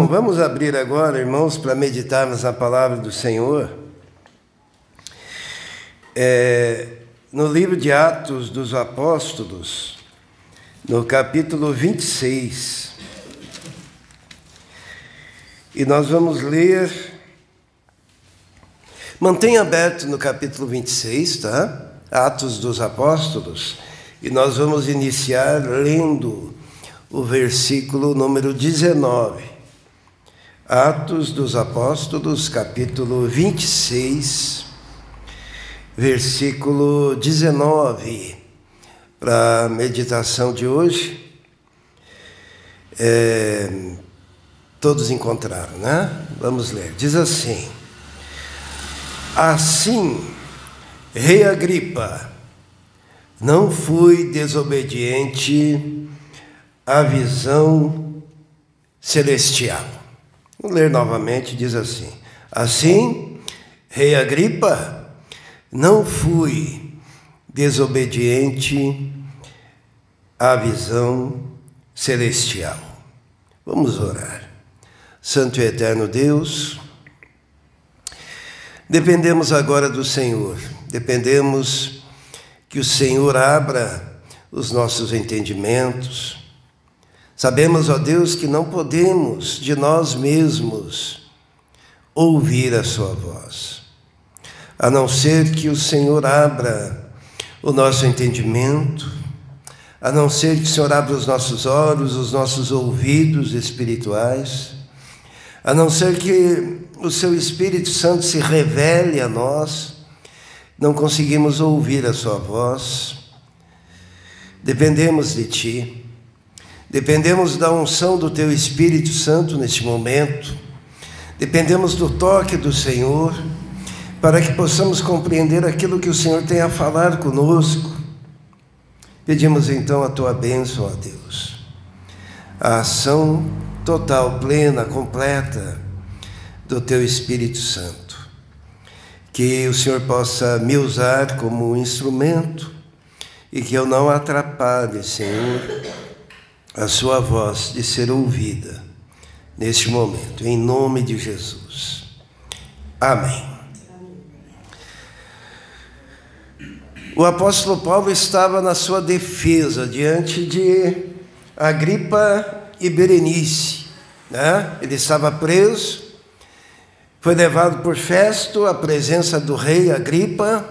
Vamos abrir agora, irmãos, para meditarmos na palavra do Senhor. No livro de Atos dos Apóstolos, no capítulo 26. E nós vamos ler. Mantenha aberto no capítulo 26, tá? Atos dos Apóstolos. E nós vamos iniciar lendo o versículo número 19. Atos dos Apóstolos, capítulo 26, versículo 19, para a meditação de hoje. Todos encontraram, né? Vamos ler. Diz assim: Assim, Rei Agripa, não fui desobediente à visão celestial. Vou ler novamente, diz assim: Assim, Rei Agripa, não fui desobediente à visão celestial. Vamos orar. Santo e eterno Deus, dependemos agora do Senhor, dependemos que o Senhor abra os nossos entendimentos. Sabemos, ó Deus, que não podemos de nós mesmos ouvir a sua voz, a não ser que o Senhor abra o nosso entendimento, a não ser que o Senhor abra os nossos olhos, os nossos ouvidos espirituais, a não ser que o seu Espírito Santo se revele a nós, não conseguimos ouvir a sua voz. Dependemos de Ti, dependemos da unção do Teu Espírito Santo neste momento, dependemos do toque do Senhor, para que possamos compreender aquilo que o Senhor tem a falar conosco. Pedimos então a Tua bênção, ó Deus, a ação total, plena, completa do Teu Espírito Santo. Que o Senhor possa me usar como instrumento e que eu não atrapalhe, Senhor, a Sua voz de ser ouvida neste momento, em nome de Jesus. Amém. O apóstolo Paulo estava na sua defesa diante de Agripa e Berenice, né? Ele estava preso, foi levado por Festo à presença do rei Agripa,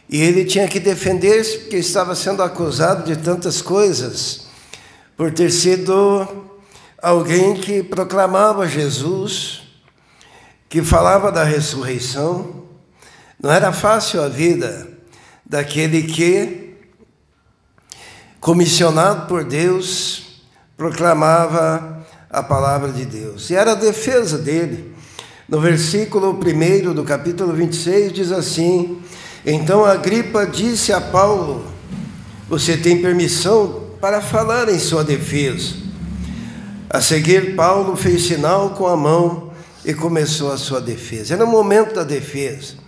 e ele tinha que defender-se porque estava sendo acusado de tantas coisas, por ter sido alguém que proclamava Jesus, que falava da ressurreição. Não era fácil a vida daquele que, comissionado por Deus, proclamava a palavra de Deus. E era a defesa dele. No versículo 1 do capítulo 26 diz assim: Então Agripa disse a Paulo: Você tem permissão para falar em sua defesa. A seguir, Paulo fez sinal com a mão e começou a sua defesa. Era o momento da defesa.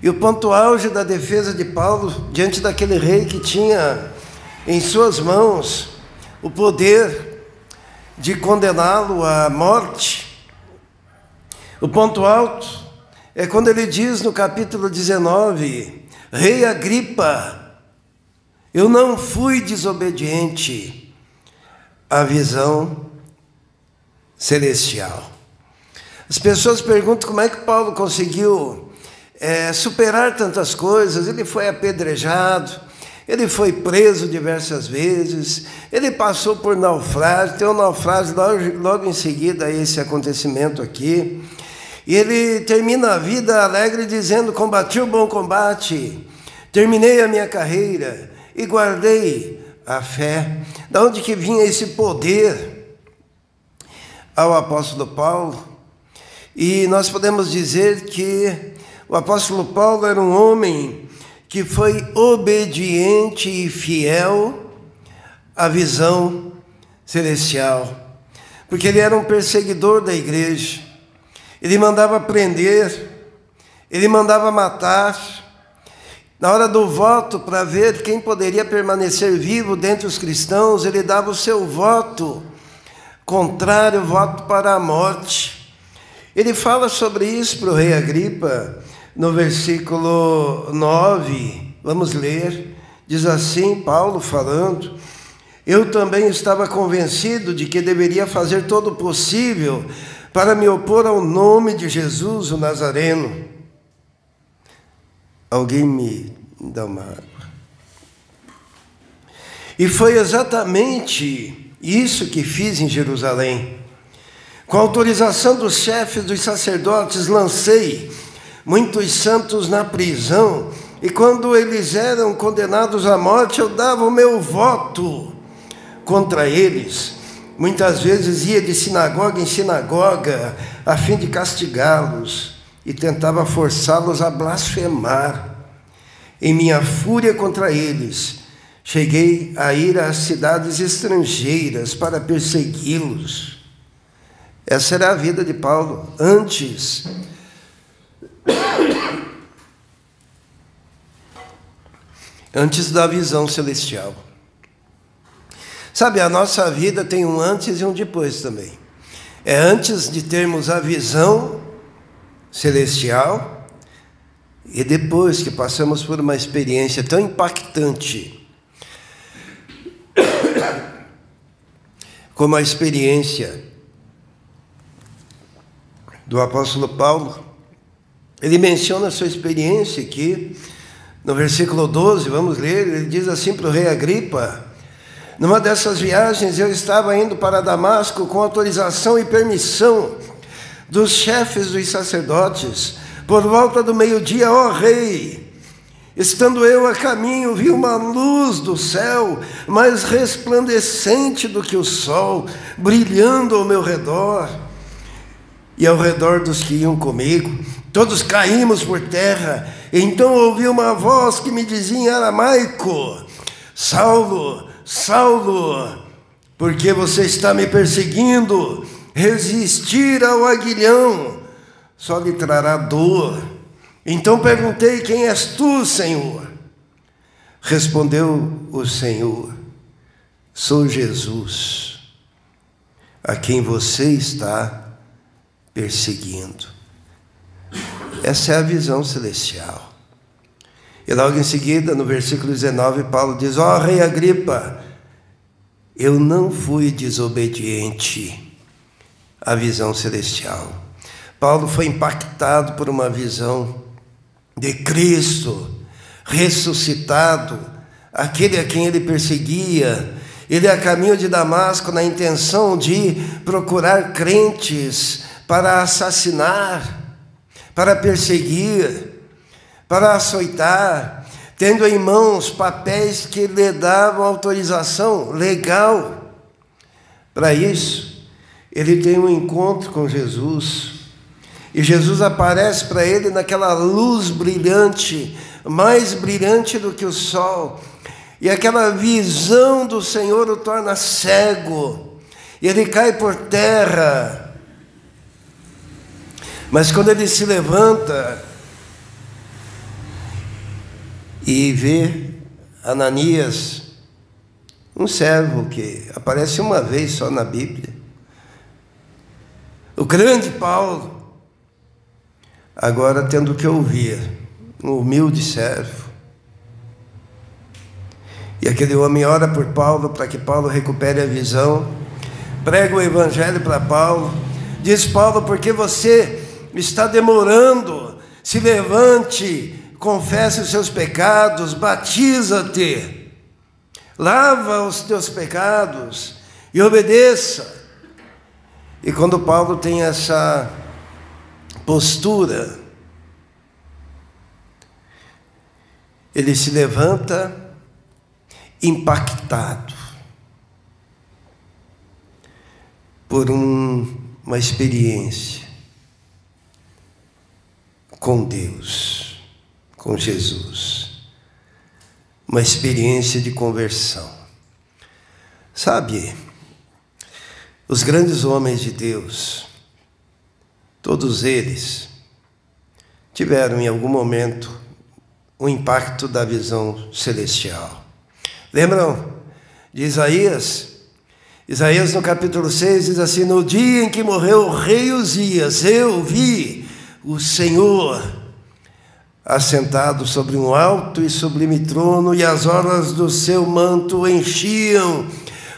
E o ponto auge da defesa de Paulo, diante daquele rei que tinha em suas mãos o poder de condená-lo à morte, o ponto alto é quando ele diz no capítulo 19: Rei Agripa, eu não fui desobediente à visão celestial. As pessoas perguntam como é que Paulo conseguiu superar tantas coisas. Ele foi apedrejado, ele foi preso diversas vezes, ele passou por naufrágio, tem um naufrágio logo em seguida a esse acontecimento aqui, e ele termina a vida alegre dizendo: Combati o bom combate, terminei a minha carreira e guardei a fé. Da onde que vinha esse poder ao apóstolo Paulo? E nós podemos dizer que o apóstolo Paulo era um homem que foi obediente e fiel à visão celestial, porque ele era um perseguidor da igreja. Ele mandava prender, ele mandava matar. Na hora do voto, para ver quem poderia permanecer vivo dentre os cristãos, ele dava o seu voto contrário, voto para a morte. Ele fala sobre isso para o rei Agripa, no versículo 9, vamos ler, diz assim, Paulo falando: eu também estava convencido de que deveria fazer todo o possível para me opor ao nome de Jesus, o Nazareno. Alguém me dá uma água. E foi exatamente isso que fiz em Jerusalém. Com a autorização dos chefes dos sacerdotes, lancei muitos santos na prisão, e quando eles eram condenados à morte, eu dava o meu voto contra eles. Muitas vezes ia de sinagoga em sinagoga, a fim de castigá-los, e tentava forçá-los a blasfemar. Em minha fúria contra eles, cheguei a ir às cidades estrangeiras para persegui-los. Essa era a vida de Paulo antes da visão celestial. Sabe, a nossa vida tem um antes e um depois também. É antes de termos a visão celestial e depois que passamos por uma experiência tão impactante como a experiência do apóstolo Paulo. Ele menciona a sua experiência aqui, no versículo 12, vamos ler, ele diz assim para o rei Agripa: numa dessas viagens eu estava indo para Damasco com autorização e permissão dos chefes dos sacerdotes. Por volta do meio-dia, ó rei, estando eu a caminho, vi uma luz do céu, mais resplandecente do que o sol, brilhando ao meu redor e ao redor dos que iam comigo. Todos caímos por terra. Então ouvi uma voz que me dizia em aramaico: Saulo, Saulo, por que você está me perseguindo? Resistir ao aguilhão só lhe trará dor. Então perguntei: quem és tu, Senhor? Respondeu o Senhor: sou Jesus, a quem você está perseguindo. Essa é a visão celestial. E logo em seguida, no versículo 19, Paulo diz: ó rei Agripa, eu não fui desobediente à visão celestial. Paulo foi impactado por uma visão de Cristo ressuscitado, aquele a quem ele perseguia. Ele a caminho de Damasco na intenção de procurar crentes para assassinar, para perseguir, para açoitar, tendo em mãos papéis que lhe davam autorização legal para isso. Ele tem um encontro com Jesus, e Jesus aparece para ele naquela luz brilhante, mais brilhante do que o sol, e aquela visão do Senhor o torna cego, e ele cai por terra. Mas quando ele se levanta e vê Ananias, um servo que aparece uma vez só na Bíblia, o grande Paulo, agora tendo que ouvir um humilde servo. E aquele homem ora por Paulo para que Paulo recupere a visão, prega o evangelho para Paulo, diz: Paulo, por que você está demorando? Se levante, confesse os seus pecados, batiza-te, lava os teus pecados e obedeça. E quando Paulo tem essa postura, ele se levanta impactado por uma experiência com Deus, com Jesus, uma experiência de conversão. Sabe, os grandes homens de Deus, todos eles tiveram em algum momento o impacto da visão celestial. Lembram de Isaías? Isaías no capítulo 6 diz assim: no dia em que morreu o rei Uzias, eu vi o Senhor assentado sobre um alto e sublime trono, e as orlas do seu manto enchiam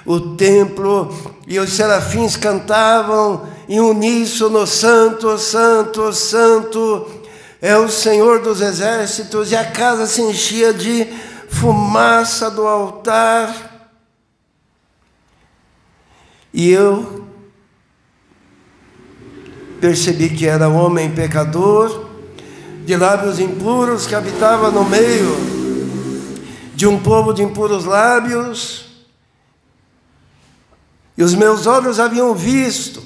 o templo, e os serafins cantavam em uníssono: Santo, Santo, Santo é o Senhor dos exércitos. E a casa se enchia de fumaça do altar. E eu percebi que era um homem pecador, de lábios impuros, que habitava no meio de um povo de impuros lábios. E os meus olhos haviam visto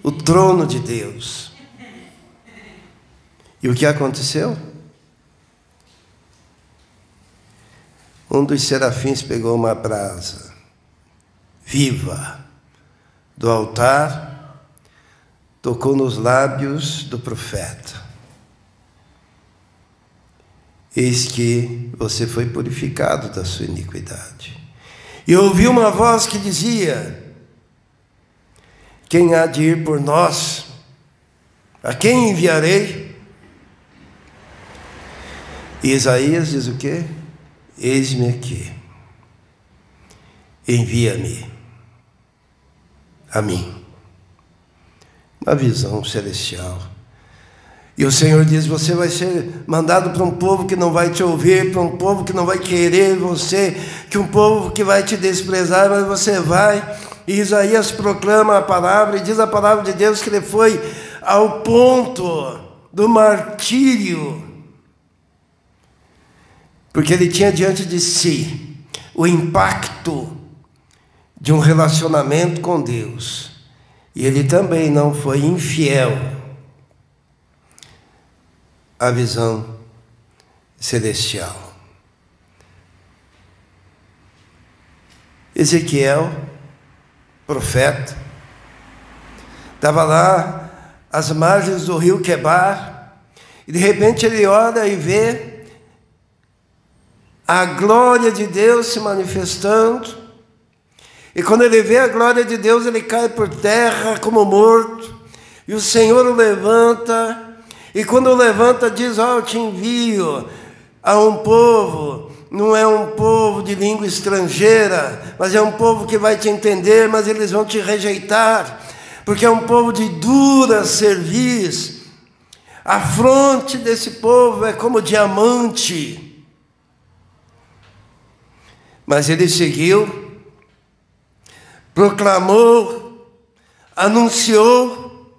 o trono de Deus. E o que aconteceu? Um dos serafins pegou uma brasa viva do altar, tocou nos lábios do profeta. Eis que você foi purificado da sua iniquidade. E ouvi uma voz que dizia: quem há de ir por nós? A quem enviarei? E Isaías diz o quê? Eis-me aqui, envia-me a mim. Uma visão celestial. E o Senhor diz: você vai ser mandado para um povo que não vai te ouvir, para um povo que não vai querer você, que um povo que vai te desprezar, mas você vai. E Isaías proclama a palavra, e diz a palavra de Deus que ele foi ao ponto do martírio, porque ele tinha diante de si o impacto de um relacionamento com Deus. E ele também não foi infiel à visão celestial. Ezequiel, profeta, estava lá às margens do rio Quebar, e de repente ele olha e vê a glória de Deus se manifestando. E quando ele vê a glória de Deus, ele cai por terra como morto. E o Senhor o levanta. E quando o levanta, diz: eu te envio a um povo. Não é um povo de língua estrangeira, mas é um povo que vai te entender, mas eles vão te rejeitar, porque é um povo de dura cerviz. A fronte desse povo é como diamante. Mas ele seguiu, proclamou, anunciou,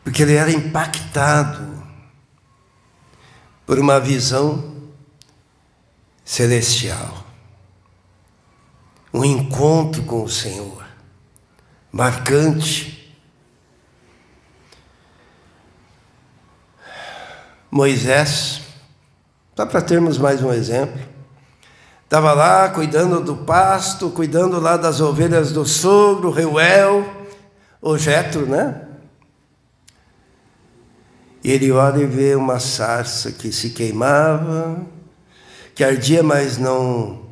porque ele era impactado por uma visão celestial, um encontro com o Senhor, marcante. Moisés, só para termos mais um exemplo, estava lá cuidando do pasto, cuidando lá das ovelhas do sogro, Reuel, ou Jetro, né? E ele olha e vê uma sarça que se queimava, que ardia, mas não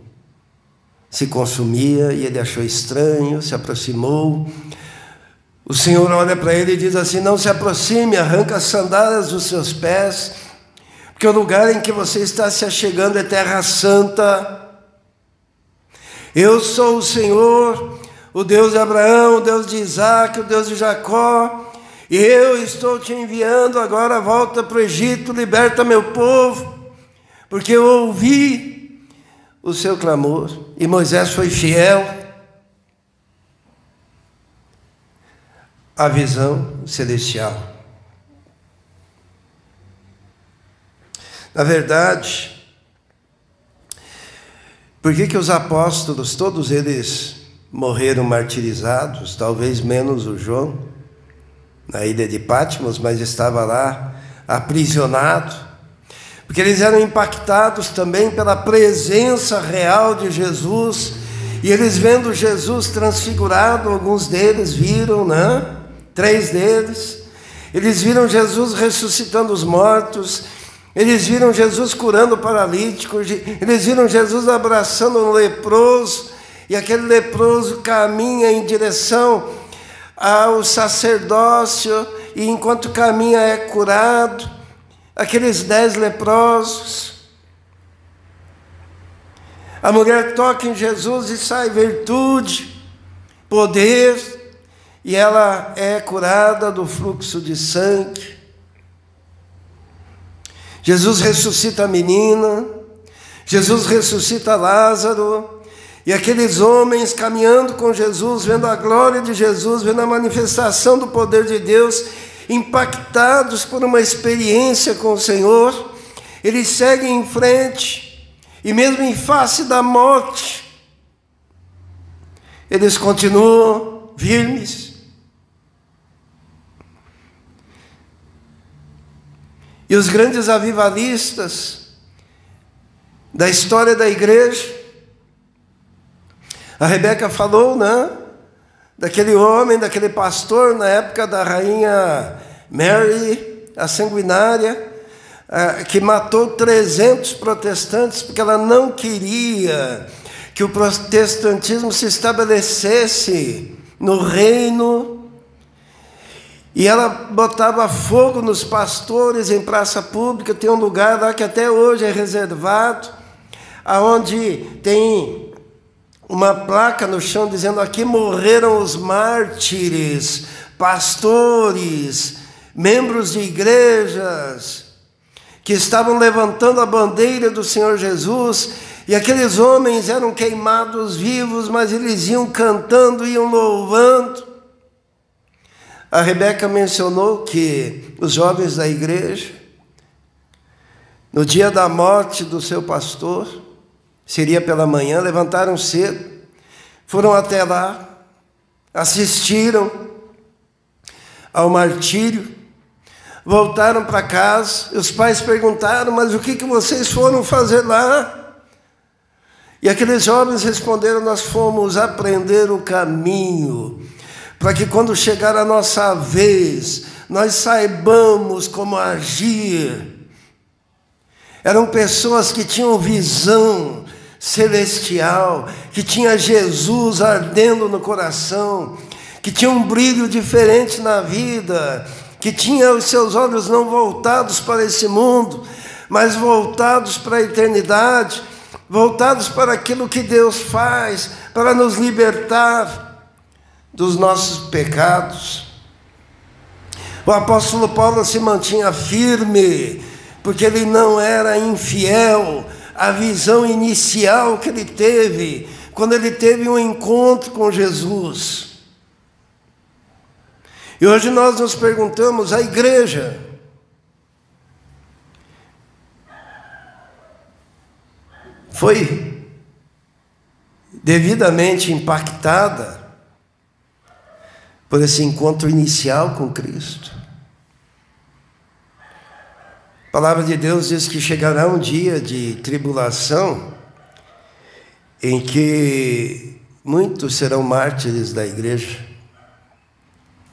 se consumia, e ele achou estranho, se aproximou. O Senhor olha para ele e diz assim: não se aproxime, arranca as sandálias dos seus pés, porque o lugar em que você está se achegando é terra santa. Eu sou o Senhor, o Deus de Abraão, o Deus de Isaac, o Deus de Jacó, e eu estou te enviando agora. Volta para o Egito, liberta meu povo, porque eu ouvi o seu clamor. E Moisés foi fiel à visão celestial. Na verdade, por que os apóstolos, todos eles morreram martirizados? Talvez menos o João, na ilha de Patmos, mas estava lá aprisionado, porque eles eram impactados também pela presença real de Jesus. E eles, vendo Jesus transfigurado, alguns deles viram, né? 3 deles, eles viram Jesus ressuscitando os mortos. Eles viram Jesus curando o paralítico, eles viram Jesus abraçando um leproso, e aquele leproso caminha em direção ao sacerdócio, e enquanto caminha é curado. Aqueles 10 leprosos. A mulher toca em Jesus e sai virtude, poder, e ela é curada do fluxo de sangue. Jesus ressuscita a menina, Jesus ressuscita Lázaro, e aqueles homens caminhando com Jesus, vendo a glória de Jesus, vendo a manifestação do poder de Deus, impactados por uma experiência com o Senhor, eles seguem em frente, e mesmo em face da morte, eles continuam firmes. E os grandes avivalistas da história da igreja, a Rebeca falou, né? Daquele homem, daquele pastor, na época da rainha Mary, a sanguinária, que matou 300 protestantes, porque ela não queria que o protestantismo se estabelecesse no reino. E ela botava fogo nos pastores em praça pública. Tem um lugar lá que até hoje é reservado, aonde tem uma placa no chão dizendo: aqui morreram os mártires, pastores, membros de igrejas, que estavam levantando a bandeira do Senhor Jesus. E aqueles homens eram queimados vivos, mas eles iam cantando, iam louvando. A Rebeca mencionou que os jovens da igreja, no dia da morte do seu pastor, seria pela manhã, levantaram cedo, foram até lá, assistiram ao martírio, voltaram para casa, e os pais perguntaram: mas o que vocês foram fazer lá? E aqueles jovens responderam: nós fomos aprender o caminho, para que quando chegar a nossa vez, nós saibamos como agir. Eram pessoas que tinham visão celestial, que tinha Jesus ardendo no coração, que tinha um brilho diferente na vida, que tinha os seus olhos não voltados para esse mundo, mas voltados para a eternidade, voltados para aquilo que Deus faz, para nos libertar dos nossos pecados. O apóstolo Paulo se mantinha firme, porque ele não era infiel à visão inicial que ele teve, quando ele teve um encontro com Jesus. E hoje nós nos perguntamos: a igreja foi devidamente impactada por esse encontro inicial com Cristo? A palavra de Deus diz que chegará um dia de tribulação em que muitos serão mártires da igreja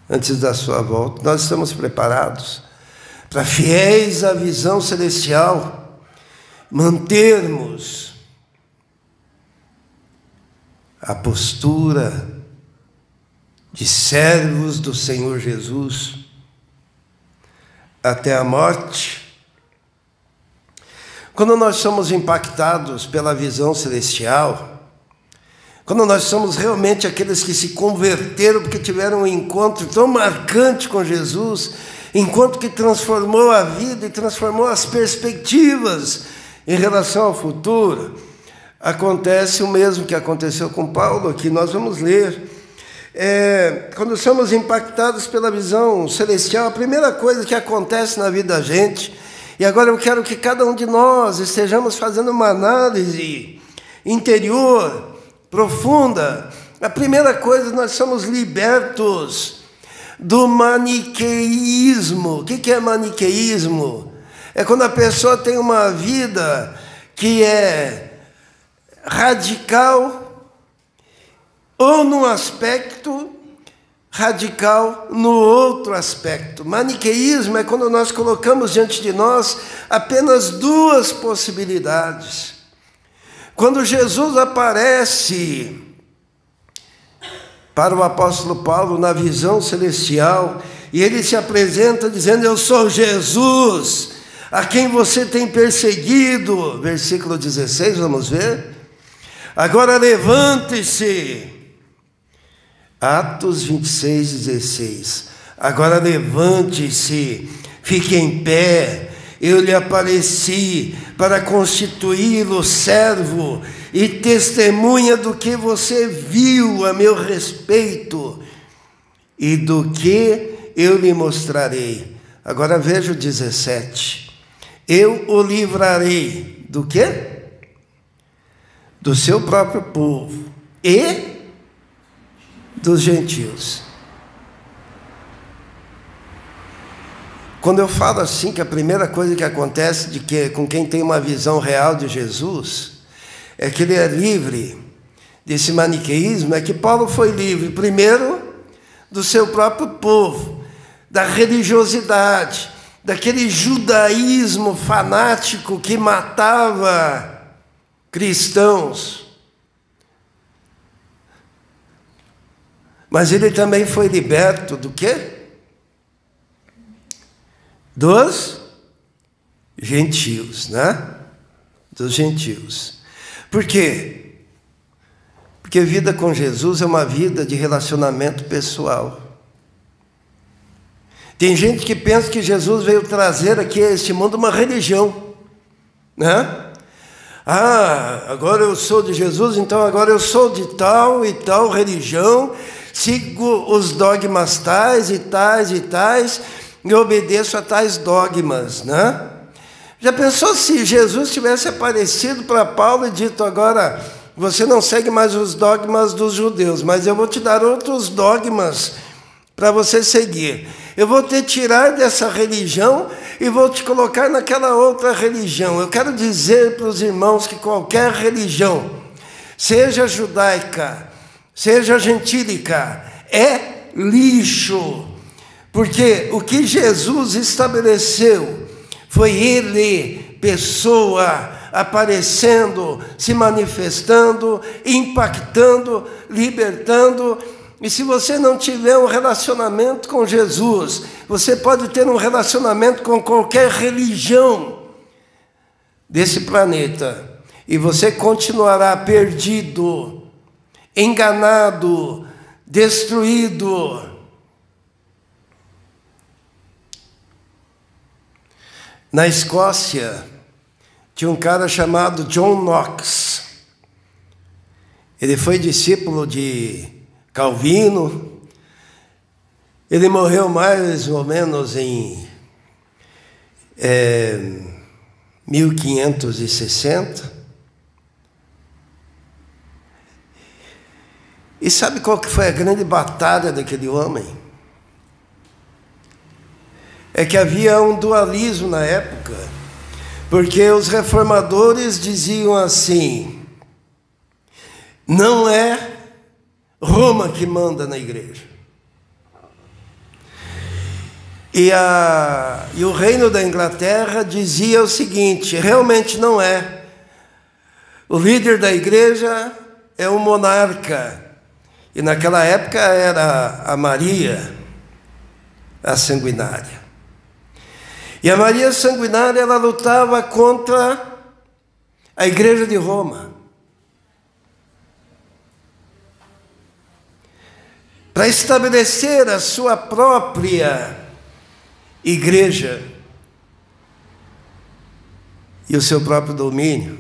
antes da sua volta. Nós estamos preparados para, fiéis à visão celestial, mantermos a postura de servos do Senhor Jesus até a morte. Quando nós somos impactados pela visão celestial, quando nós somos realmente aqueles que se converteram porque tiveram um encontro tão marcante com Jesus, encontro que transformou a vida e transformou as perspectivas em relação ao futuro, acontece o mesmo que aconteceu com Paulo aqui. Nós vamos ler. Quando somos impactados pela visão celestial, a primeira coisa que acontece na vida da gente, e agora eu quero que cada um de nós estejamos fazendo uma análise interior, profunda. A primeira coisa, nós somos libertos do maniqueísmo. O que é maniqueísmo? É quando a pessoa tem uma vida que é radical, ou num aspecto, radical no outro aspecto. Maniqueísmo é quando nós colocamos diante de nós apenas duas possibilidades. Quando Jesus aparece para o apóstolo Paulo na visão celestial, e ele se apresenta dizendo: eu sou Jesus, a quem você tem perseguido. Versículo 16, vamos ver. Agora levante-se. Atos 26, 16. Agora levante-se, fique em pé. Eu lhe apareci para constituí-lo servo e testemunha do que você viu a meu respeito e do que eu lhe mostrarei. Agora veja o 17. Eu o livrarei do quê? Do seu próprio povo e dos gentios. Quando eu falo assim, que a primeira coisa que acontece com quem tem uma visão real de Jesus é que ele é livre desse maniqueísmo, é que Paulo foi livre, primeiro, do seu próprio povo, da religiosidade, daquele judaísmo fanático que matava cristãos. Mas ele também foi liberto do quê? Dos gentios, né? Dos gentios. Por quê? Porque vida com Jesus é uma vida de relacionamento pessoal. Tem gente que pensa que Jesus veio trazer aqui a este mundo uma religião, né? Ah, agora eu sou de Jesus, então agora eu sou de tal e tal religião, sigo os dogmas tais e tais e tais, e obedeço a tais dogmas, né? Já pensou se Jesus tivesse aparecido para Paulo e dito: agora você não segue mais os dogmas dos judeus, mas eu vou te dar outros dogmas para você seguir. Eu vou te tirar dessa religião e vou te colocar naquela outra religião. Eu quero dizer para os irmãos que qualquer religião, seja judaica, seja gentílica, é lixo. Porque o que Jesus estabeleceu foi Ele, pessoa, aparecendo, se manifestando, impactando, libertando. E se você não tiver um relacionamento com Jesus, você pode ter um relacionamento com qualquer religião desse planeta, e você continuará perdido, enganado, destruído. Na Escócia, tinha um cara chamado John Knox. Ele foi discípulo de Calvino. Ele morreu mais ou menos em 1560. E sabe qual que foi a grande batalha daquele homem? É que havia um dualismo na época, porque os reformadores diziam assim: não é Roma que manda na igreja. E o reino da Inglaterra dizia o seguinte: realmente não é. O líder da igreja é o monarca. E naquela época era a Maria, a sanguinária. E a Maria sanguinária, ela lutava contra a igreja de Roma, para estabelecer a sua própria igreja e o seu próprio domínio.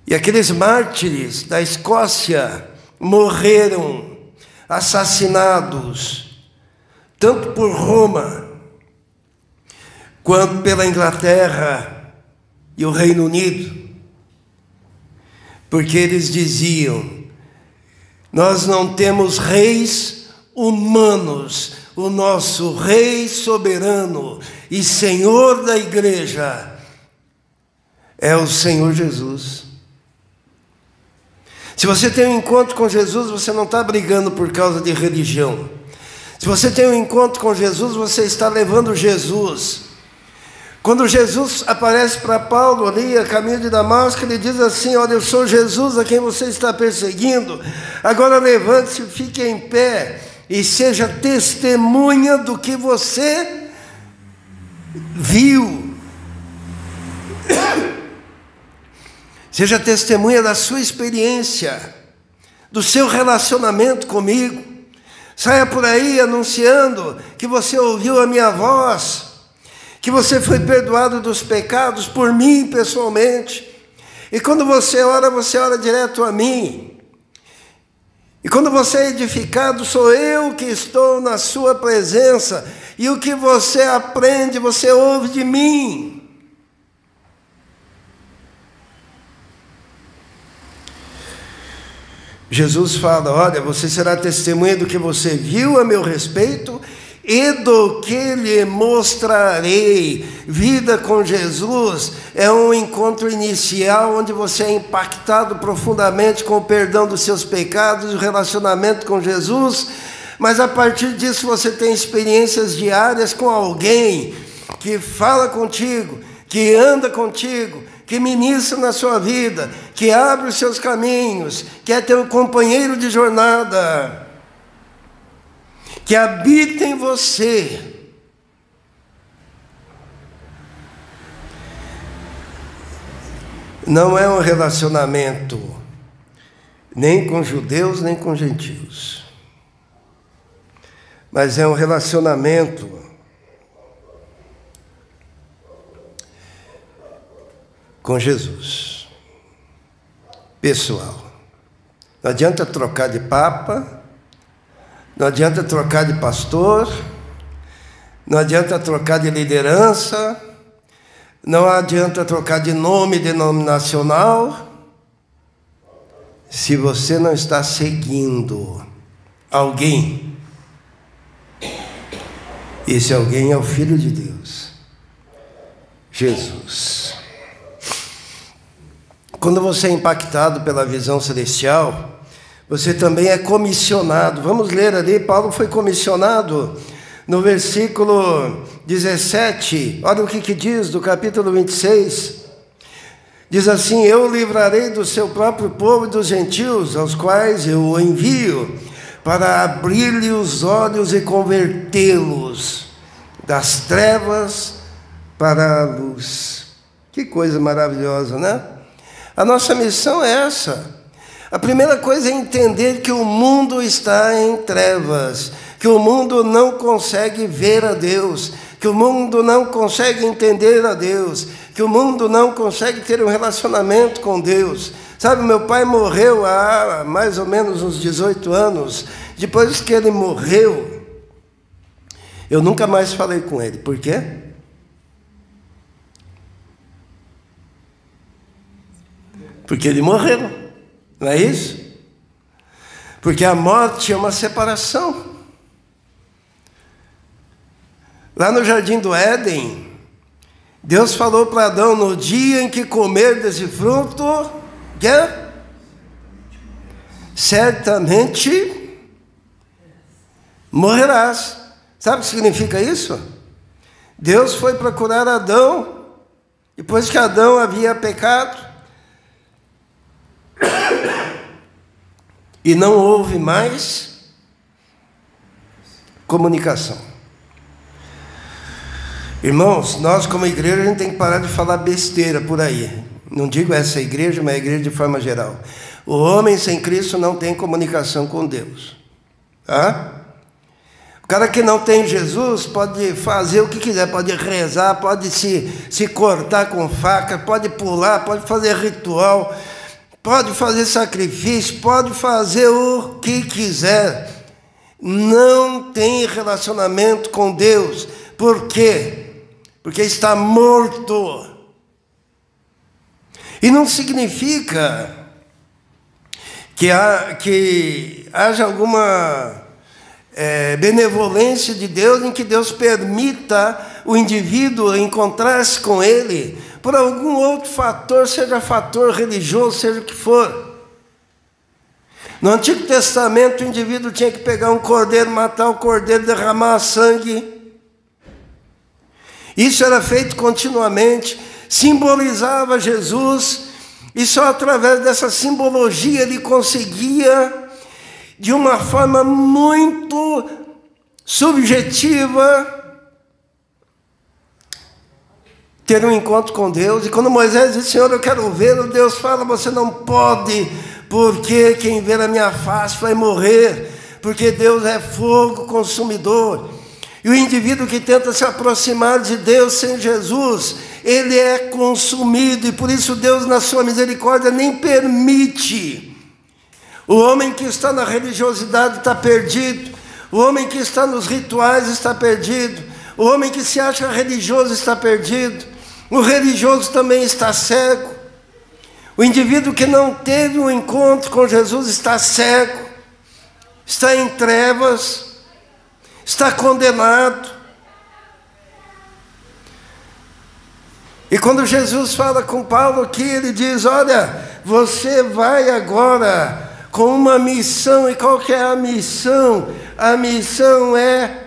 E aqueles mártires da Escócia morreram assassinados, tanto por Roma, quanto pela Inglaterra e o Reino Unido, porque eles diziam: nós não temos reis humanos, o nosso rei soberano e Senhor da igreja é o Senhor Jesus. Se você tem um encontro com Jesus, você não está brigando por causa de religião. Se você tem um encontro com Jesus, você está levando Jesus. Quando Jesus aparece para Paulo ali, a caminho de Damasco, ele diz assim: olha, eu sou Jesus a quem você está perseguindo. Agora levante-se, fique em pé e seja testemunha do que você viu. Seja testemunha da sua experiência, do seu relacionamento comigo. Saia por aí anunciando que você ouviu a minha voz, que você foi perdoado dos pecados por mim pessoalmente. E quando você ora direto a mim. E quando você é edificado, sou eu que estou na sua presença. E o que você aprende, você ouve de mim. Jesus fala: olha, você será testemunha do que você viu a meu respeito e do que lhe mostrarei. Vida com Jesus é um encontro inicial onde você é impactado profundamente com o perdão dos seus pecados e o relacionamento com Jesus, mas a partir disso você tem experiências diárias com alguém que fala contigo, que anda contigo, que ministra na sua vida, que abre os seus caminhos, que é teu companheiro de jornada, que habita em você. Não é um relacionamento nem com judeus, nem com gentios, mas é um relacionamento com Jesus, pessoal. Não adianta trocar de papa, não adianta trocar de pastor, não adianta trocar de liderança, não adianta trocar de nome denominacional, se você não está seguindo alguém. Esse alguém é o Filho de Deus, Jesus. Quando você é impactado pela visão celestial, você também é comissionado. Vamos ler ali, Paulo foi comissionado no versículo 17. Olha o que diz do capítulo 26. Diz assim: eu o livrarei do seu próprio povo e dos gentios, aos quais eu o envio, para abrir-lhe os olhos e convertê-los das trevas para a luz. Que coisa maravilhosa, né? A nossa missão é essa. A primeira coisa é entender que o mundo está em trevas, que o mundo não consegue ver a Deus, que o mundo não consegue entender a Deus, que o mundo não consegue ter um relacionamento com Deus. Sabe, meu pai morreu há mais ou menos uns 18 anos. Depois que ele morreu, eu nunca mais falei com ele. Por quê? Porque ele morreu, não é isso? Porque a morte é uma separação. Lá no Jardim do Éden, Deus falou para Adão: no dia em que comer desse fruto, certamente morrerás. Sabe o que significa isso? Deus foi procurar Adão, depois que Adão havia pecado, e não houve mais comunicação. Irmãos, nós como igreja, a gente tem que parar de falar besteira por aí. Não digo essa igreja, mas a igreja de forma geral. O homem sem Cristo não tem comunicação com Deus. Tá? O cara que não tem Jesus pode fazer o que quiser, pode rezar, pode se cortar com faca, pode pular, pode fazer ritual, pode fazer sacrifício, pode fazer o que quiser. Não tem relacionamento com Deus. Por quê? Porque está morto. E não significa que haja alguma benevolência de Deus em que Deus permita o indivíduo encontrar-se com Ele por algum outro fator, seja fator religioso, seja o que for. No Antigo Testamento, o indivíduo tinha que pegar um cordeiro, matar o cordeiro, derramar sangue. Isso era feito continuamente, simbolizava Jesus, e só através dessa simbologia ele conseguia, de uma forma muito subjetiva, ter um encontro com Deus. E quando Moisés disse: Senhor, eu quero vê-lo, Deus fala: você não pode, porque quem vê a minha face vai morrer, porque Deus é fogo consumidor. E o indivíduo que tenta se aproximar de Deus sem Jesus, ele é consumido, e por isso Deus, na sua misericórdia, nem permite. O homem que está na religiosidade está perdido, o homem que está nos rituais está perdido, o homem que se acha religioso está perdido, o religioso também está cego. O indivíduo que não teve um encontro com Jesus está cego, está em trevas, está condenado. E quando Jesus fala com Paulo aqui, ele diz: olha, você vai agora com uma missão. E qual que é a missão? A missão é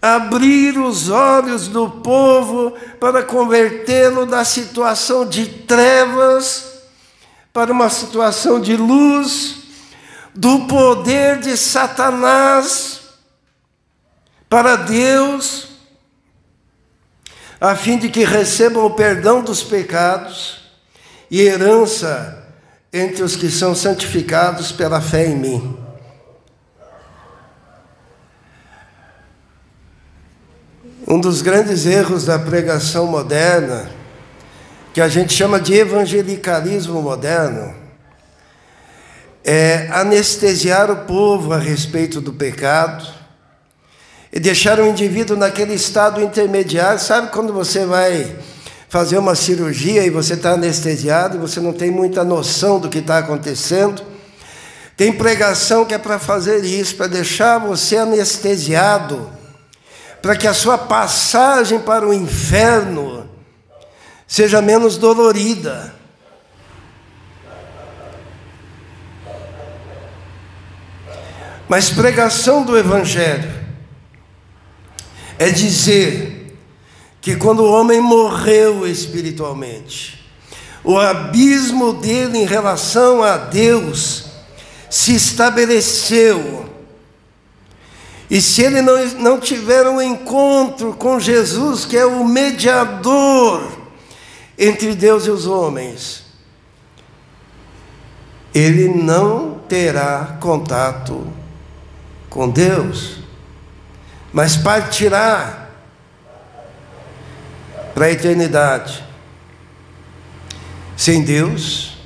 abrir os olhos do povo para convertê-lo da situação de trevas para uma situação de luz, do poder de Satanás para Deus, a fim de que recebam o perdão dos pecados e herança entre os que são santificados pela fé em mim. Um dos grandes erros da pregação moderna, que a gente chama de evangelicalismo moderno, é anestesiar o povo a respeito do pecado e deixar o indivíduo naquele estado intermediário. Sabe quando você vai fazer uma cirurgia e você está anestesiado e você não tem muita noção do que está acontecendo? Tem pregação que é para fazer isso, para deixar você anestesiado, para que a sua passagem para o inferno seja menos dolorida. Mas pregação do Evangelho é dizer que quando o homem morreu espiritualmente, o abismo dele em relação a Deus se estabeleceu. E se ele não tiver um encontro com Jesus, que é o mediador entre Deus e os homens, ele não terá contato com Deus, mas partirá para a eternidade sem Deus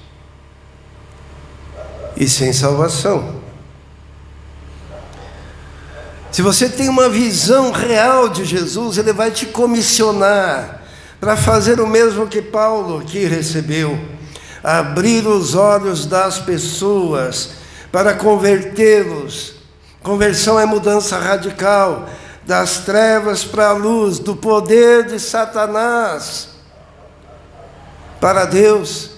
e sem salvação. Se você tem uma visão real de Jesus, ele vai te comissionar para fazer o mesmo que Paulo aqui recebeu: abrir os olhos das pessoas para convertê-los. Conversão é mudança radical, das trevas para a luz, do poder de Satanás para Deus.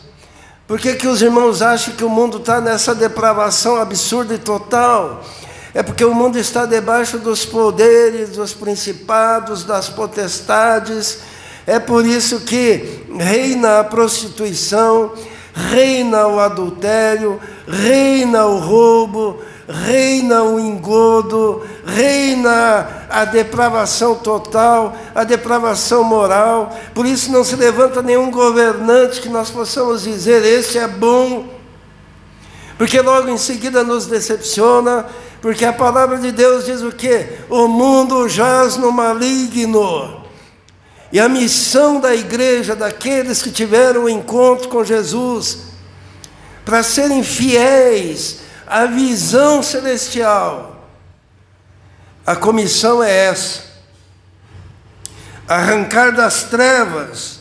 Por que os irmãos acham que o mundo está nessa depravação absurda e total? É porque o mundo está debaixo dos poderes, dos principados, das potestades. É por isso que reina a prostituição, reina o adultério, reina o roubo, reina o engodo, reina a depravação total, a depravação moral. Por isso não se levanta nenhum governante que nós possamos dizer: esse é bom, porque logo em seguida nos decepciona. Porque a palavra de Deus diz o quê? O mundo jaz no maligno. E a missão da igreja, daqueles que tiveram um encontro com Jesus, para serem fiéis à visão celestial, a comissão é essa: arrancar das trevas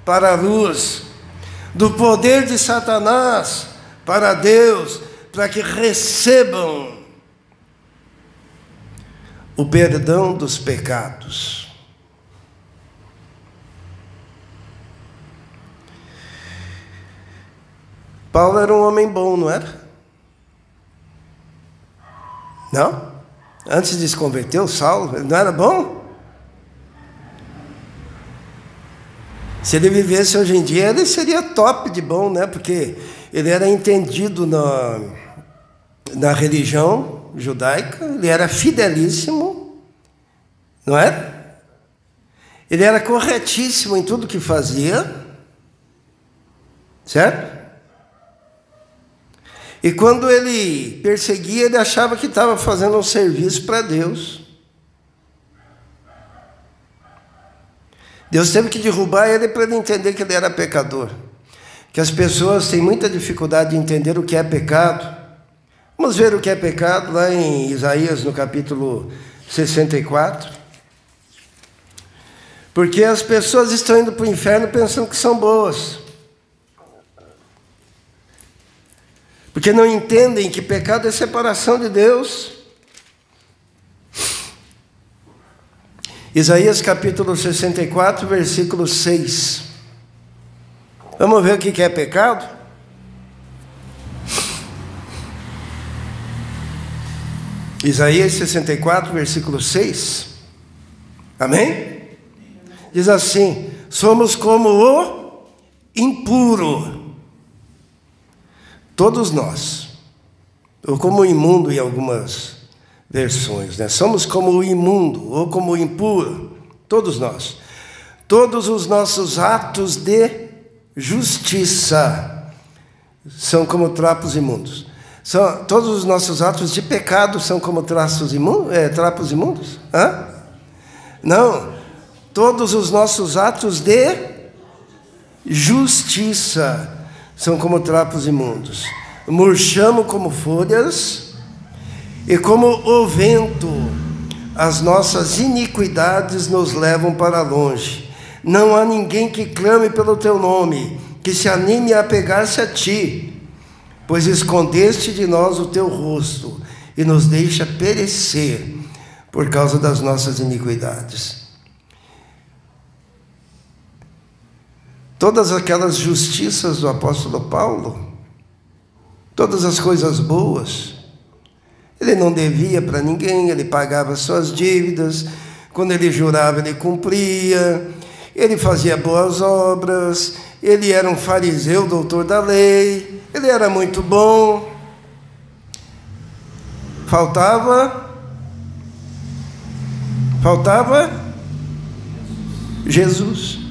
para a luz, do poder de Satanás para Deus, para que recebam o perdão dos pecados. Paulo era um homem bom, não era? Não? Antes de se converter, o Saulo, ele não era bom? Se ele vivesse hoje em dia, ele seria top de bom, né? Porque ele era entendido na religião judaica, ele era fidelíssimo, não é? Ele era corretíssimo em tudo que fazia, certo? E quando ele perseguia, ele achava que estava fazendo um serviço para Deus. Deus teve que derrubar ele para ele entender que ele era pecador. Que as pessoas têm muita dificuldade de entender o que é pecado. Vamos ver o que é pecado lá em Isaías, no capítulo 64. Porque as pessoas estão indo para o inferno pensando que são boas. Porque não entendem que pecado é separação de Deus. Isaías capítulo 64, versículo 6. Vamos ver o que é pecado? Isaías 64, versículo 6. Amém? Diz assim: somos como o impuro. Todos nós, ou como o imundo em algumas versões, né? Somos como o imundo, ou como o impuro, todos nós. Todos os nossos atos de justiça são como trapos imundos. Todos os nossos atos de pecado são como trapos imundos? Hã? Não, todos os nossos atos de justiça são como trapos imundos. Murchamos como folhas, e como o vento, as nossas iniquidades nos levam para longe. Não há ninguém que clame pelo teu nome, que se anime a apegar-se a ti, pois escondeste de nós o teu rosto e nos deixa perecer por causa das nossas iniquidades. Todas aquelas justiças do apóstolo Paulo, todas as coisas boas, ele não devia para ninguém, ele pagava suas dívidas, quando ele jurava ele cumpria, ele fazia boas obras, ele era um fariseu, doutor da lei, ele era muito bom. Faltava Jesus.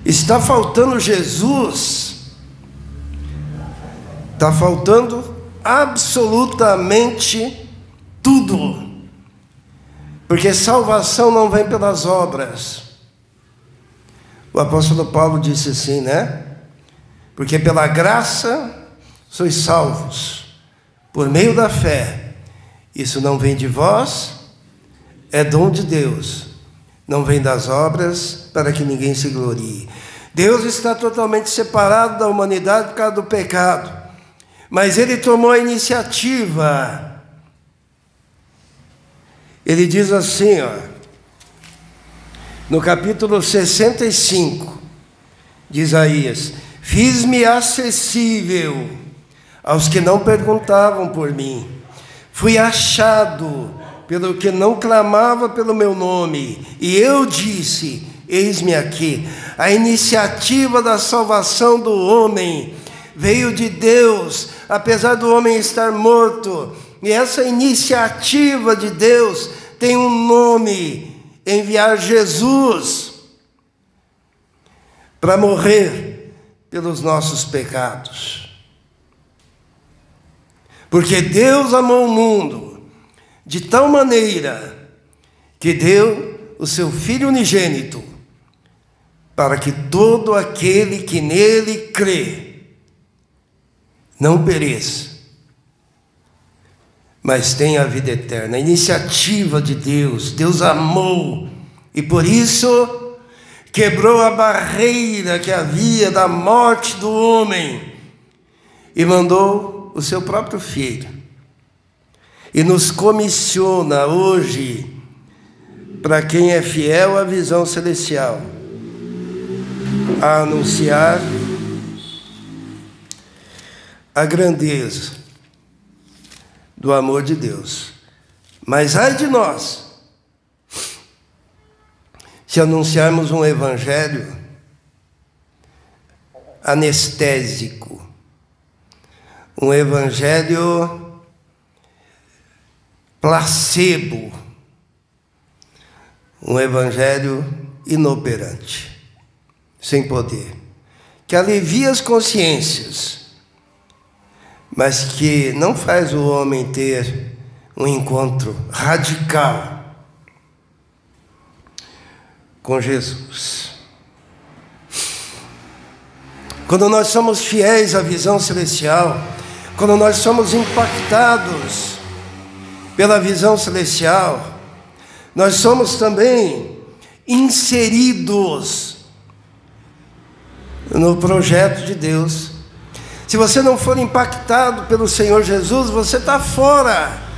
Está faltando Jesus, está faltando absolutamente tudo, porque salvação não vem pelas obras. O apóstolo Paulo disse assim, né? Porque pela graça sois salvos, por meio da fé. Isso não vem de vós, é dom de Deus, não vem das obras, para que ninguém se glorie. Deus está totalmente separado da humanidade por causa do pecado, mas Ele tomou a iniciativa. Ele diz assim, ó, no capítulo 65 de Isaías: fiz-me acessível aos que não perguntavam por mim, fui achado pelo que não clamava pelo meu nome, e eu disse: eis-me aqui. A iniciativa da salvação do homem veio de Deus, apesar do homem estar morto, e essa iniciativa de Deus tem um nome: enviar Jesus para morrer pelos nossos pecados. Porque Deus amou o mundo de tal maneira que deu o seu Filho unigênito, para que todo aquele que nele crê não pereça, mas tenha a vida eterna. A iniciativa de Deus, Deus amou, e por isso quebrou a barreira que havia da morte do homem, e mandou o seu próprio Filho, e nos comissiona hoje, para quem é fiel à visão celestial, a anunciar a grandeza do amor de Deus. Mas ai de nós, se anunciarmos um evangelho anestésico, um evangelho placebo, um evangelho inoperante, sem poder, que alivia as consciências, mas que não faz o homem ter um encontro radical com Jesus. Quando nós somos fiéis à visão celestial, quando nós somos impactados pela visão celestial, nós somos também inseridos no projeto de Deus. Se você não for impactado pelo Senhor Jesus, você está fora.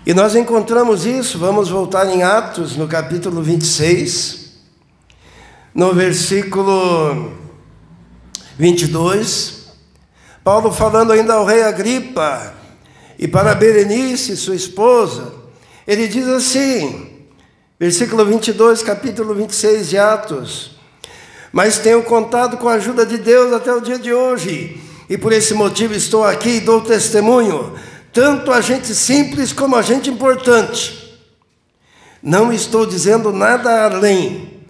E nós encontramos isso, vamos voltar em Atos, no capítulo 26, no versículo 22, Paulo falando ainda ao rei Agripa, e para Berenice, sua esposa, ele diz assim, versículo 22, capítulo 26 de Atos: mas tenho contado com a ajuda de Deus até o dia de hoje, e por esse motivo estou aqui e dou testemunho, tanto a gente simples como a gente importante. Não estou dizendo nada além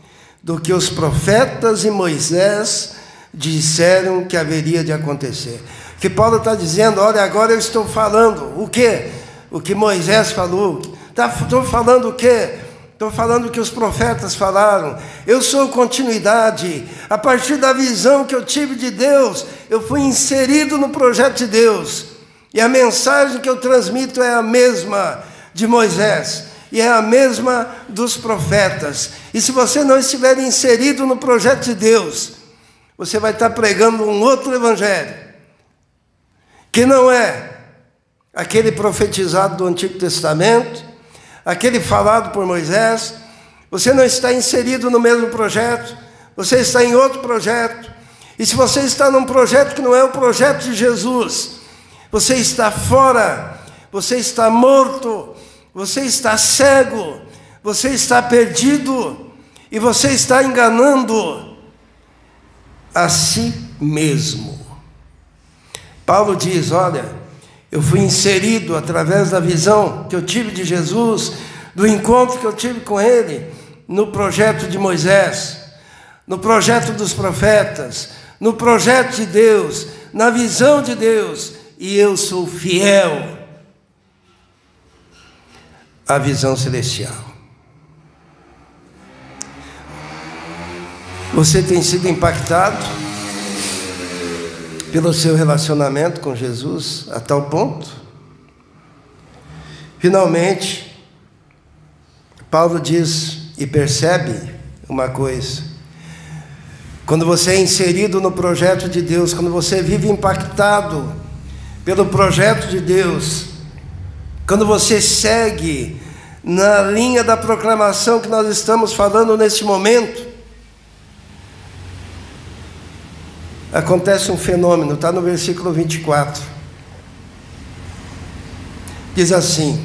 do que os profetas e Moisés disseram que haveria de acontecer. Que Paulo está dizendo, olha, agora eu estou falando o quê? O que Moisés falou. Estou falando o quê? Estou falando o que os profetas falaram. Eu sou continuidade. A partir da visão que eu tive de Deus, eu fui inserido no projeto de Deus. E a mensagem que eu transmito é a mesma de Moisés. E é a mesma dos profetas. E se você não estiver inserido no projeto de Deus, você vai estar pregando um outro evangelho, que não é aquele profetizado do Antigo Testamento, aquele falado por Moisés. Você não está inserido no mesmo projeto, você está em outro projeto. E se você está num projeto que não é o projeto de Jesus, você está fora, você está morto, você está cego, você está perdido, e você está enganando a si mesmo. Paulo diz, olha, eu fui inserido através da visão que eu tive de Jesus, do encontro que eu tive com Ele, no projeto de Moisés, no projeto dos profetas, no projeto de Deus, na visão de Deus, e eu sou fiel à visão celestial. Você tem sido impactado pelo seu relacionamento com Jesus a tal ponto? Finalmente, Paulo diz e percebe uma coisa: quando você é inserido no projeto de Deus, quando você vive impactado pelo projeto de Deus, quando você segue na linha da proclamação que nós estamos falando neste momento, acontece um fenômeno, está no versículo 24. Diz assim: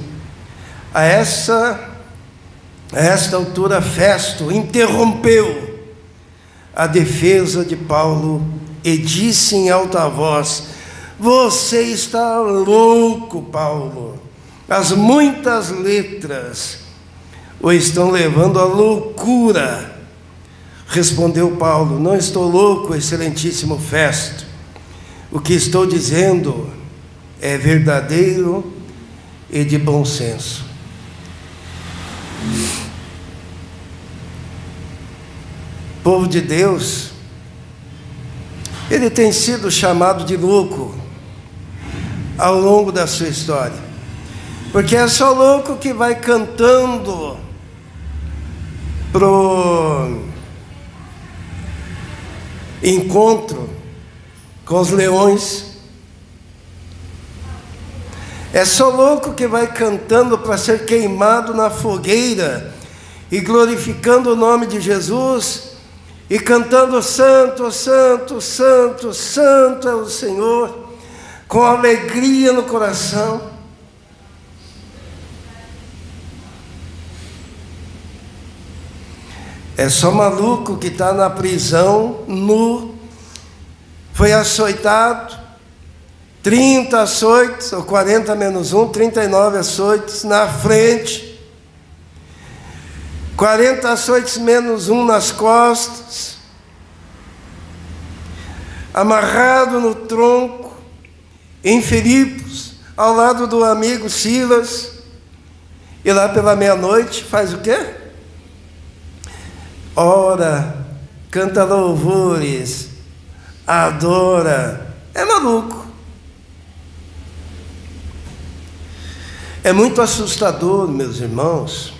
a esta altura Festo interrompeu a defesa de Paulo e disse em alta voz: você está louco, Paulo. As muitas letras o estão levando à loucura. Respondeu Paulo: não estou louco, excelentíssimo Festo. O que estou dizendo é verdadeiro e de bom senso. O povo de Deus, ele tem sido chamado de louco ao longo da sua história, porque é só louco que vai cantando pro encontro com os leões. É só louco que vai cantando para ser queimado na fogueira e glorificando o nome de Jesus e cantando santo, santo, santo, santo é o Senhor. com alegria no coração. É só maluco que está na prisão, nu, foi açoitado, 30 açoites, ou 40 menos 1, 39 açoites na frente, 40 açoites menos 1 nas costas, amarrado no tronco, em Filipos, ao lado do amigo Silas, e lá pela meia-noite faz o quê? Ora, canta louvores, adora. É maluco. É muito assustador, meus irmãos.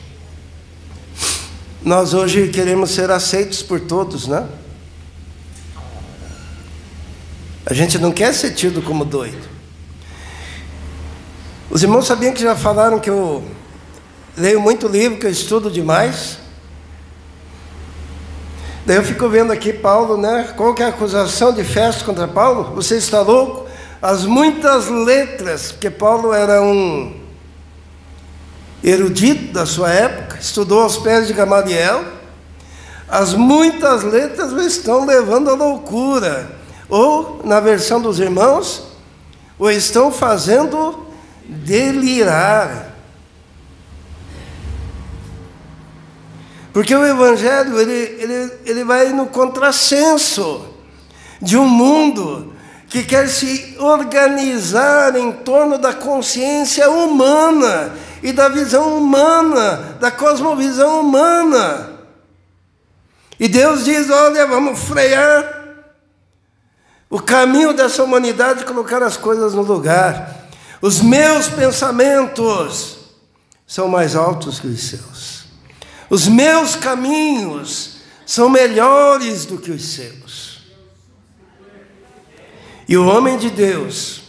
Nós hoje queremos ser aceitos por todos, né? A gente não quer ser tido como doido. Os irmãos sabiam que já falaram que eu leio muito livro, que eu estudo demais? Daí eu fico vendo aqui Paulo, né? Qual que é a acusação de Festo contra Paulo? Você está louco? As muitas letras, porque Paulo era um erudito da sua época, estudou aos pés de Gamaliel. As muitas letras o estão levando à loucura. Ou, na versão dos irmãos, o estão fazendo delirar. Porque o Evangelho, ele vai no contrassenso de um mundo que quer se organizar em torno da consciência humana e da visão humana, da cosmovisão humana. E Deus diz, olha, vamos frear o caminho dessa humanidade e colocar as coisas no lugar. Os meus pensamentos são mais altos que os seus. Os meus caminhos são melhores do que os seus. E o homem de Deus,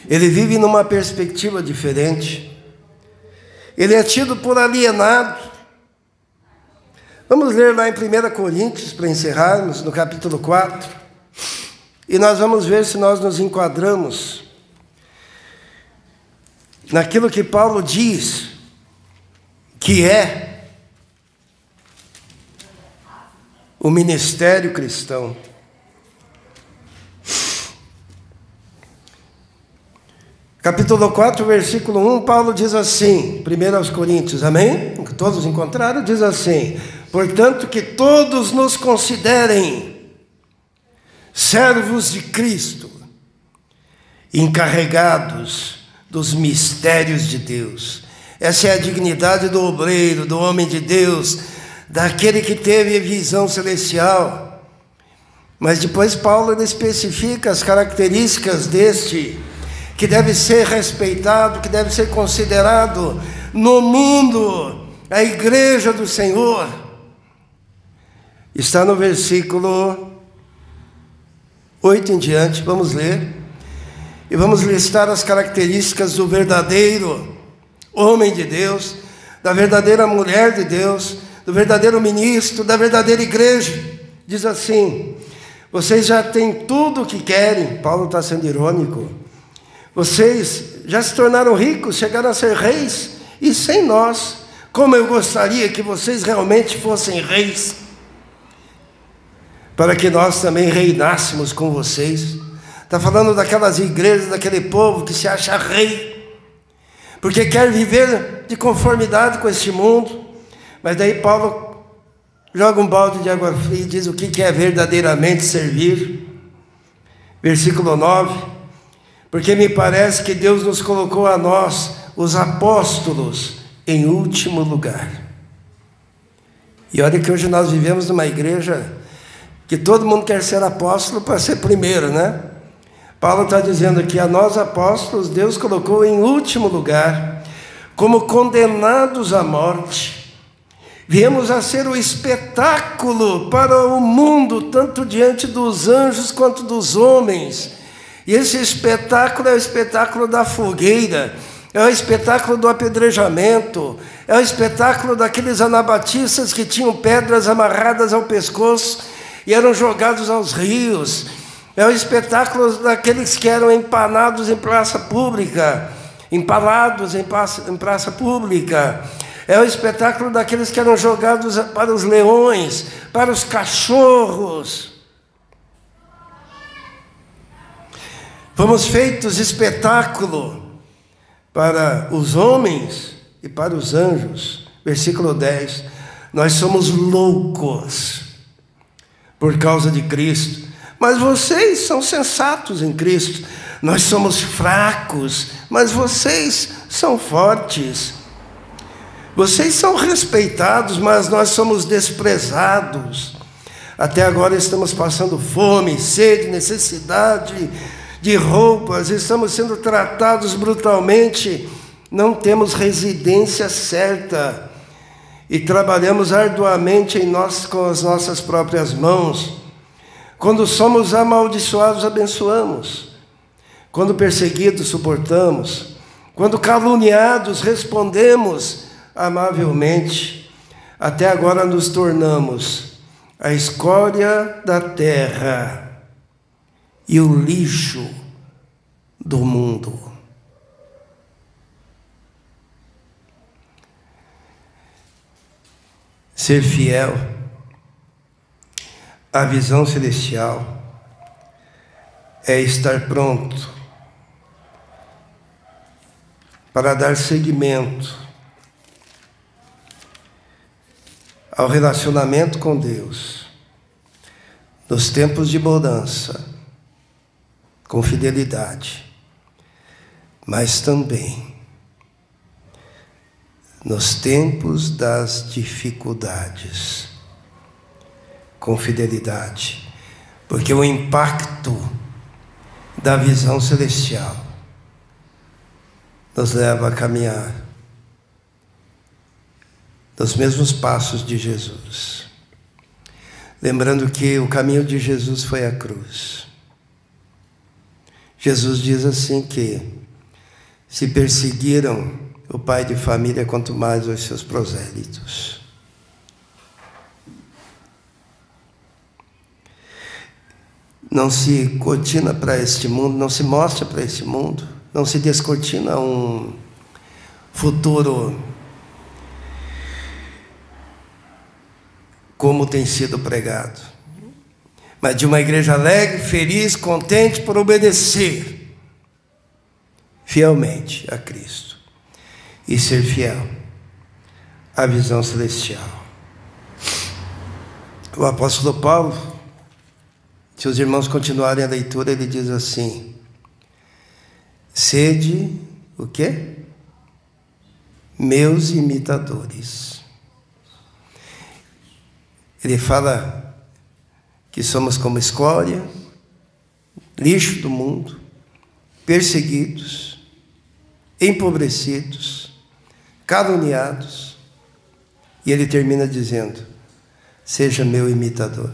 ele vive numa perspectiva diferente. Ele é tido por alienado. Vamos ler lá em 1 Coríntios, para encerrarmos, no capítulo 4. E nós vamos ver se nós nos enquadramos naquilo que Paulo diz que é o ministério cristão. Capítulo 4, versículo 1, Paulo diz assim, 1 Coríntios, amém? Todos encontraram? Diz assim, portanto que todos nos considerem servos de Cristo, encarregados dos mistérios de Deus. Essa é a dignidade do obreiro, do homem de Deus, daquele que teve visão celestial. Mas depois Paulo ele especifica as características deste, que deve ser respeitado, que deve ser considerado no mundo, a igreja do Senhor. Está no versículo 8 em diante, vamos ler. E vamos listar as características do verdadeiro homem de Deus, da verdadeira mulher de Deus, do verdadeiro ministro, da verdadeira igreja. Diz assim, vocês já têm tudo o que querem. Paulo está sendo irônico. Vocês já se tornaram ricos, chegaram a ser reis, e sem nós. Como eu gostaria que vocês realmente fossem reis, para que nós também reinássemos com vocês. Está falando daquelas igrejas, daquele povo que se acha rei, porque quer viver de conformidade com este mundo. Mas daí Paulo joga um balde de água fria e diz o que é verdadeiramente servir. Versículo 9, porque me parece que Deus nos colocou a nós, os apóstolos, em último lugar. E olha que hoje nós vivemos numa igreja que todo mundo quer ser apóstolo para ser primeiro, né? Paulo está dizendo aqui, a nós apóstolos, Deus colocou em último lugar, como condenados à morte. Viemos a ser o espetáculo para o mundo, tanto diante dos anjos quanto dos homens. E esse espetáculo é o espetáculo da fogueira, é o espetáculo do apedrejamento, é o espetáculo daqueles anabatistas que tinham pedras amarradas ao pescoço e eram jogados aos rios. É o espetáculo daqueles que eram empanados em praça pública, empalados em praça pública. É o espetáculo daqueles que eram jogados para os leões, para os cachorros. Fomos feitos espetáculo para os homens e para os anjos. Versículo 10. Nós somos loucos por causa de Cristo, mas vocês são sensatos em Cristo. Nós somos fracos, mas vocês são fortes. Vocês são respeitados, mas nós somos desprezados. Até agora estamos passando fome, sede, necessidade de roupas, estamos sendo tratados brutalmente, não temos residência certa e trabalhamos arduamente com as nossas próprias mãos. Quando somos amaldiçoados, abençoamos. Quando perseguidos, suportamos. Quando caluniados, respondemos amavelmente. Até agora nos tornamos a escória da terra e o lixo do mundo. Ser fiel à visão celestial é estar pronto para dar seguimento ao relacionamento com Deus nos tempos de bonança, com fidelidade, mas também nos tempos das dificuldades, com fidelidade, porque o impacto da visão celestial nos leva a caminhar nos mesmos passos de Jesus. Lembrando que o caminho de Jesus foi a cruz. Jesus diz assim que se perseguiram o pai de família, quanto mais os seus prosélitos. Não se cortina para este mundo, não se mostra para este mundo, não se descortina um futuro como tem sido pregado, mas de uma igreja alegre, feliz, contente por obedecer fielmente a Cristo e ser fiel à visão celestial. O apóstolo Paulo, se os irmãos continuarem a leitura, ele diz assim: sede o quê? Meus imitadores. Ele fala que somos como escória, lixo do mundo, perseguidos, empobrecidos, caluniados. E ele termina dizendo: seja meu imitador,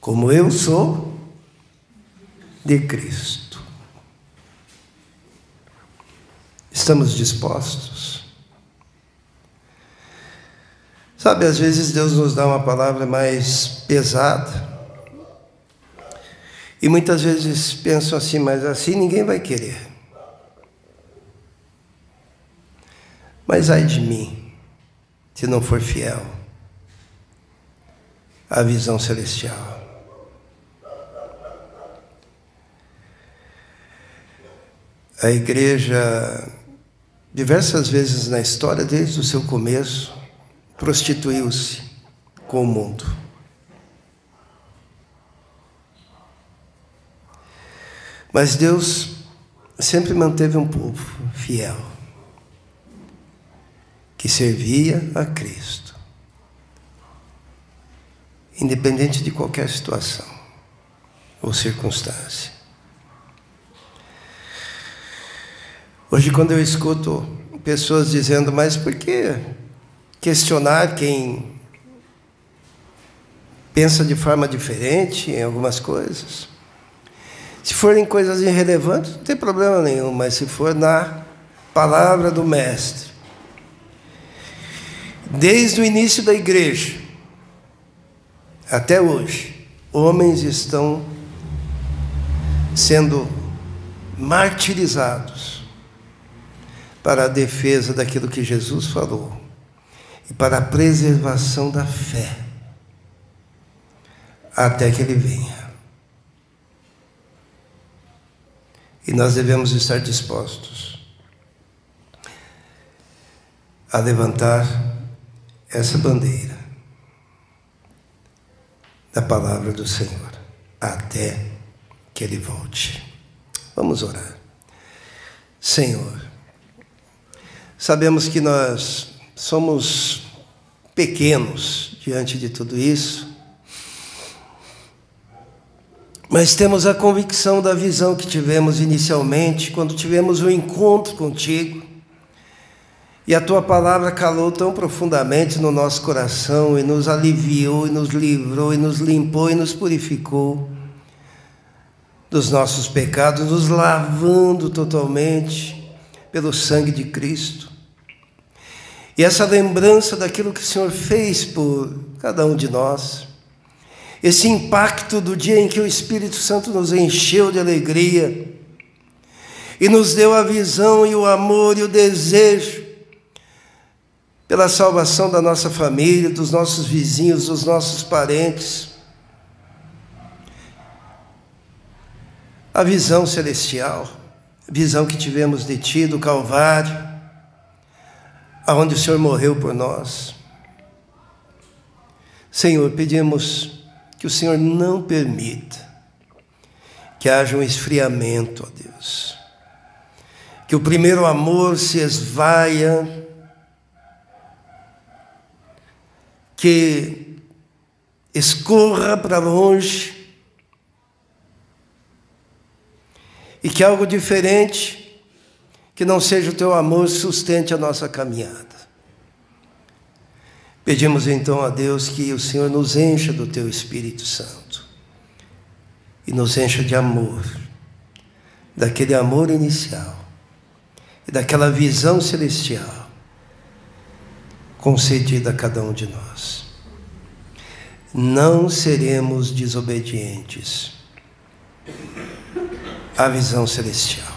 como eu sou de Cristo. Estamos dispostos? Sabe, às vezes Deus nos dá uma palavra mais pesada, e muitas vezes penso assim, mas assim ninguém vai querer. Mas ai de mim, se não for fiel à visão celestial. A igreja, diversas vezes na história, desde o seu começo, prostituiu-se com o mundo. Mas Deus sempre manteve um povo fiel, que servia a Cristo, independente de qualquer situação ou circunstância. Hoje, quando eu escuto pessoas dizendo, mas por que questionar quem pensa de forma diferente em algumas coisas? Se forem coisas irrelevantes, não tem problema nenhum, mas se for na palavra do Mestre, desde o início da igreja até hoje, homens estão sendo martirizados para a defesa daquilo que Jesus falou e para a preservação da fé até que Ele venha. E nós devemos estar dispostos a levantar essa bandeira da palavra do Senhor até que Ele volte. Vamos orar. Senhor, sabemos que nós somos pequenos diante de tudo isso, mas temos a convicção da visão que tivemos inicialmente, quando tivemos um encontro contigo, e a Tua palavra calou tão profundamente no nosso coração, e nos aliviou, e nos livrou, e nos limpou, e nos purificou dos nossos pecados, nos lavando totalmente pelo sangue de Cristo. E essa lembrança daquilo que o Senhor fez por cada um de nós, esse impacto do dia em que o Espírito Santo nos encheu de alegria e nos deu a visão e o amor e o desejo pela salvação da nossa família, dos nossos vizinhos, dos nossos parentes. A visão celestial, a visão que tivemos de Ti, do Calvário, aonde o Senhor morreu por nós. Senhor, pedimos que o Senhor não permita que haja um esfriamento, ó Deus. Que o primeiro amor se esvaia, que escorra para longe, e que algo diferente, que não seja o Teu amor, sustente a nossa caminhada. Pedimos então a Deus que o Senhor nos encha do Teu Espírito Santo e nos encha de amor, daquele amor inicial e daquela visão celestial concedida a cada um de nós. Não seremos desobedientes à visão celestial.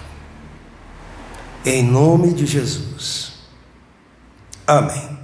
Em nome de Jesus. Amém.